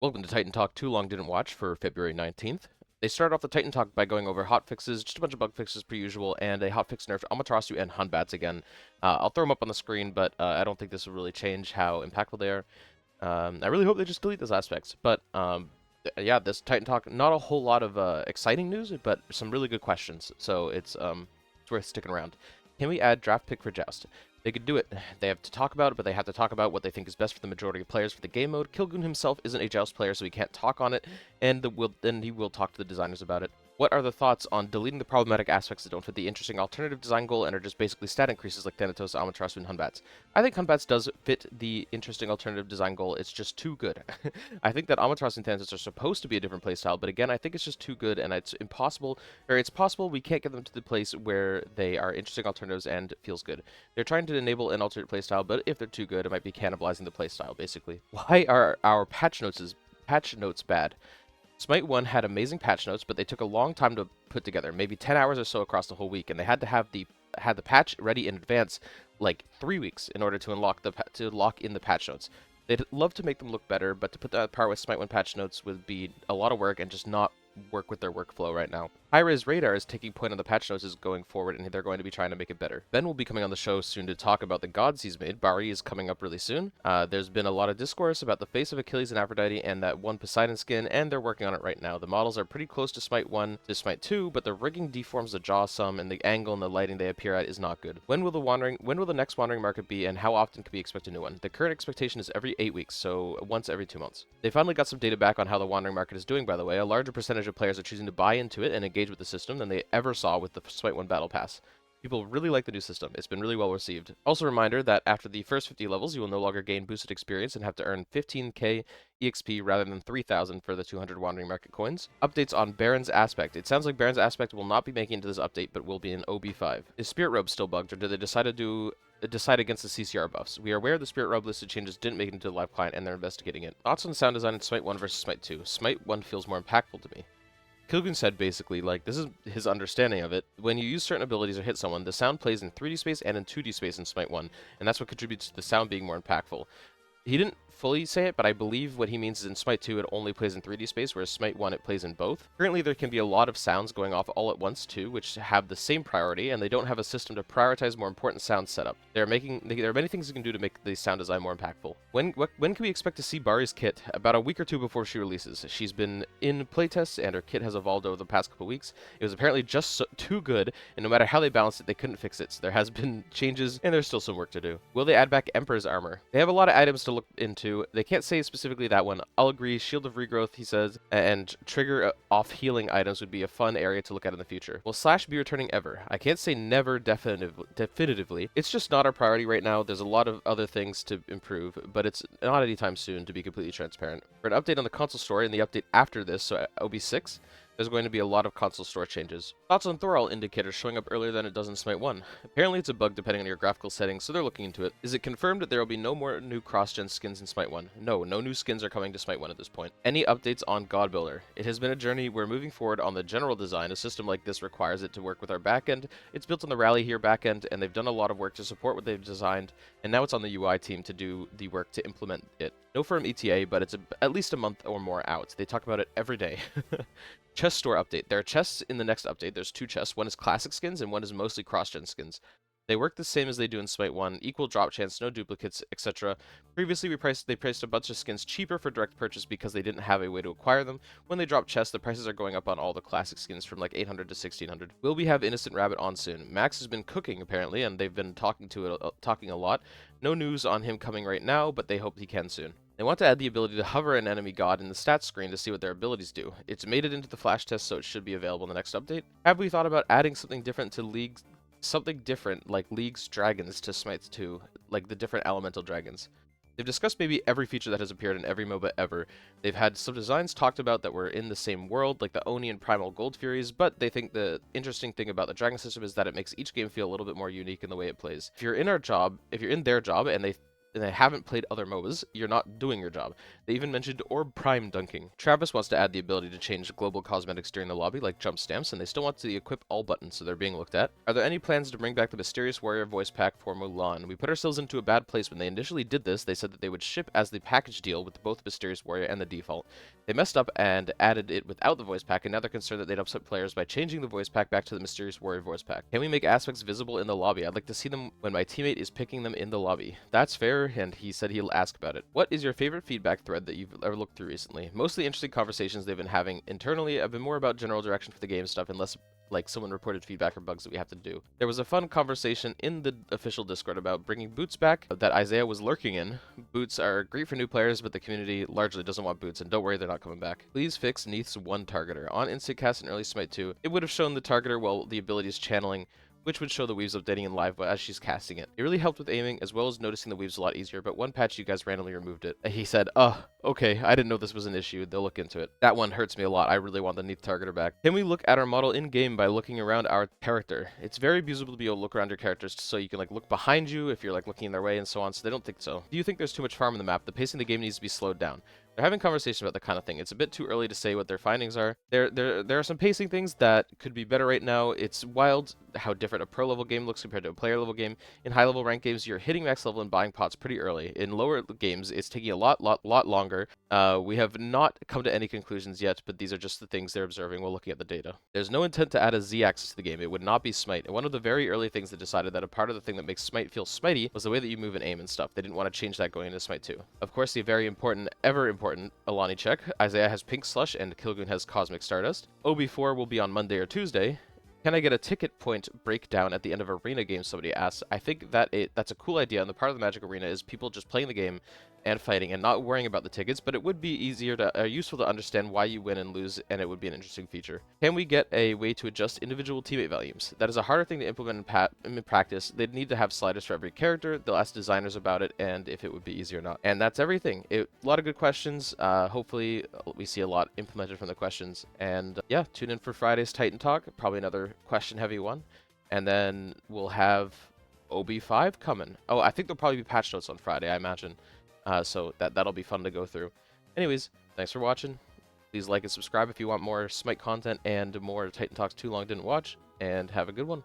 Welcome to Titan Talk Too Long Didn't Watch for February 19th. They started off the Titan Talk by going over hotfixes, just a bunch of bug fixes per usual, and a hotfix nerf to Amaterasu and HUN BATZ again. I'll throw them up on the screen, but I don't think this will really change how impactful they are. I really hope they just delete those aspects. But yeah, this Titan Talk, not a whole lot of exciting news, but some really good questions. So it's worth sticking around. Can we add draft pick for Joust? They could do it. They have to talk about it, but they have to talk about what they think is best for the majority of players for the game mode. Kilgoon himself isn't a Joust player, so he can't talk on it, and then he will talk to the designers about it. What are the thoughts on deleting the problematic aspects that don't fit the interesting alternative design goal and are just basically stat increases like Thanatos, Amaterasu, and HUN BATZ? I think HUN BATZ does fit the interesting alternative design goal. It's just too good. I think that Amaterasu and Thanatos are supposed to be a different playstyle, but again, I think it's just too good, and it's impossible, or it's possible we can't get them to the place where they are interesting alternatives and feels good. They're trying to enable an alternate playstyle, but if they're too good, it might be cannibalizing the playstyle, basically. Why are our patch notes bad? Smite 1 had amazing patch notes, but they took a long time to put together, maybe 10 hours or so across the whole week, and they had to have the patch ready in advance, like 3 weeks, in order to lock in the patch notes. They'd love to make them look better, but to put that power with Smite 1 patch notes would be a lot of work and just not work with their workflow right now. High-Res Radar is taking point on the patch notes going forward, and they're going to be trying to make it better. Ben will be coming on the show soon to talk about the gods he's made. Bari is coming up really soon. There's been a lot of discourse about the face of Achilles and Aphrodite and that one Poseidon skin, and they're working on it right now. The models are pretty close to Smite 1 to Smite 2, but the rigging deforms the jaw some, and the angle and the lighting they appear at is not good. When will the next wandering market be, and how often can we expect a new one? The current expectation is every 8 weeks, so once every 2 months. They finally got some data back on how the wandering market is doing, by the way. A larger percentage of players are choosing to buy into it and engage with the system than they ever saw with the Smite 1 Battle Pass. People really like the new system. It's been really well received. Also a reminder that after the first 50 levels, you will no longer gain boosted experience and have to earn 15k EXP rather than 3,000 for the 200 Wandering Market coins. Updates on Baron's Aspect. It sounds like Baron's Aspect will not be making it into this update, but will be in OB5. Is Spirit Robe still bugged, or did they decide against the CCR buffs? We are aware the Spirit Robe listed changes didn't make it into the live client, and they're investigating it. Thoughts on sound design in Smite 1 versus Smite 2? Smite 1 feels more impactful to me. Kilgoon said basically, like, this is his understanding of it. When you use certain abilities or hit someone, the sound plays in 3D space and in 2D space in Smite 1, and that's what contributes to the sound being more impactful. He didn't fully say it, but I believe what he means is in Smite 2 it only plays in 3D space, whereas Smite 1 it plays in both. Currently there can be a lot of sounds going off all at once too, which have the same priority, and they don't have a system to prioritize more important sound setup. There are many things you can do to make the sound design more impactful. When can we expect to see Bari's kit? About a week or two before she releases. She's been in playtests, and her kit has evolved over the past couple weeks. It was apparently just too good, and no matter how they balanced it, they couldn't fix it. So there has been changes, and there's still some work to do. Will they add back Emperor's armor? They have a lot of items to look into. They can't say specifically that one. I'll agree, Shield of Regrowth, he says, and trigger off healing items would be a fun area to look at in the future. Will Slash be returning ever? I can't say never definitively. It's just not our priority right now. There's a lot of other things to improve, but it's not anytime soon, to be completely transparent. For an update on the console story and the update after this, so OB6, there's going to be a lot of console store changes. Thoughts on Thorol indicators showing up earlier than it does in Smite 1. Apparently it's a bug depending on your graphical settings, so they're looking into it. Is it confirmed that there will be no more new cross-gen skins in Smite 1? No new skins are coming to Smite 1 at this point. Any updates on God Builder? It has been a journey. We're moving forward on the general design. A system like this requires it to work with our backend. It's built on the Rally here backend, and they've done a lot of work to support what they've designed, and now it's on the UI team to do the work to implement it. No firm ETA, but it's at least a month or more out. They talk about it every day. Chest store update. There are chests in the next update. There's 2 chests. One is classic skins and one is mostly cross-gen skins. They work the same as they do in Smite 1, equal drop chance, no duplicates, etc. Previously, they priced a bunch of skins cheaper for direct purchase because they didn't have a way to acquire them. When they drop chests, the prices are going up on all the classic skins from like 800 to 1600. Will we have Innocent Rabbit on soon? Max has been cooking apparently, and they've been talking a lot. No news on him coming right now, but they hope he can soon. They want to add the ability to hover an enemy god in the stats screen to see what their abilities do. It's made it into the flash test, so it should be available in the next update. Have we thought about adding something different like League's dragons to Smite 2, like the different elemental dragons? They've discussed maybe every feature that has appeared in every MOBA ever. They've had some designs talked about that were in the same world, like the Oni and Primal Gold Furies, but they think the interesting thing about the dragon system is that it makes each game feel a little bit more unique in the way it plays. If you're in their job and they haven't played other MOBAs, you're not doing your job. They even mentioned Orb Prime dunking. Travis wants to add the ability to change global cosmetics during the lobby, like jump stamps, and they still want to equip all buttons, so they're being looked at. Are there any plans to bring back the Mysterious Warrior voice pack for Mulan? We put ourselves into a bad place when they initially did this. They said that they would ship as the package deal with both Mysterious Warrior and the default. They messed up and added it without the voice pack, and now they're concerned that they'd upset players by changing the voice pack back to the Mysterious Warrior voice pack. Can we make aspects visible in the lobby? I'd like to see them when my teammate is picking them in the lobby. That's fair, and he said he'll ask about it. What is your favorite feedback thread that you've ever looked through recently? Mostly interesting conversations they've been having internally. I've been more about general direction for the game stuff and less like someone reported feedback or bugs that we have to do. There was a fun conversation in the official Discord about bringing boots back that Isaiah was lurking in. Boots are great for new players, but the community largely doesn't want boots, and don't worry, they're not coming back. Please fix Neith's one targeter. On Instant Cast and Early Smite 2, it would have shown the targeter while the ability is channeling, which would show the weaves updating in live as she's casting it. It really helped with aiming, as well as noticing the weaves a lot easier, but one patch you guys randomly removed it. He said, okay, I didn't know this was an issue. They'll look into it. That one hurts me a lot. I really want the Neith targeter back. Can we look at our model in-game by looking around our character? It's very usable to be able to look around your characters so you can like look behind you if you're like looking their way and so on, so they don't think so. Do you think there's too much farm in the map? The pacing of the game needs to be slowed down. They're having conversations about that kind of thing. It's a bit too early to say what their findings are. There are some pacing things that could be better right now. It's wild how different a pro level game looks compared to a player level game. In high level rank games, you're hitting max level and buying pots pretty early. In lower games, it's taking a lot longer. We have not come to any conclusions yet, but these are just the things they're observing while looking at the data. There's no intent to add a Z-axis to the game. It would not be Smite. And one of the very early things that decided that a part of the thing that makes Smite feel Smitey was the way that you move and aim and stuff. They didn't want to change that going into Smite 2. Of course, the very important, ever important Alani check. Isaiah has Pink Slush and Kilgoon has Cosmic Stardust. OB4 will be on Monday or Tuesday. Can I get a ticket point breakdown at the end of Arena game, somebody asks. I think that that's a cool idea, and the part of the Magic Arena is people just playing the game and fighting and not worrying about the tickets, but it would be easier to useful to understand why you win and lose, and it would be an interesting feature. Can we get a way to adjust individual teammate volumes? That is a harder thing to implement in practice. They'd need to have sliders for every character. They'll ask designers about it and if it would be easier or not. And that's everything. A lot of good questions. Hopefully we see a lot implemented from the questions. And yeah, tune in for Friday's Titan Talk. Probably another question-heavy one. And then we'll have OB5 coming. Oh, I think there'll probably be patch notes on Friday, I imagine. So that'll be fun to go through. Anyways, thanks for watching. Please like and subscribe if you want more Smite content and more Titan Talks Too Long Didn't Watch. And have a good one.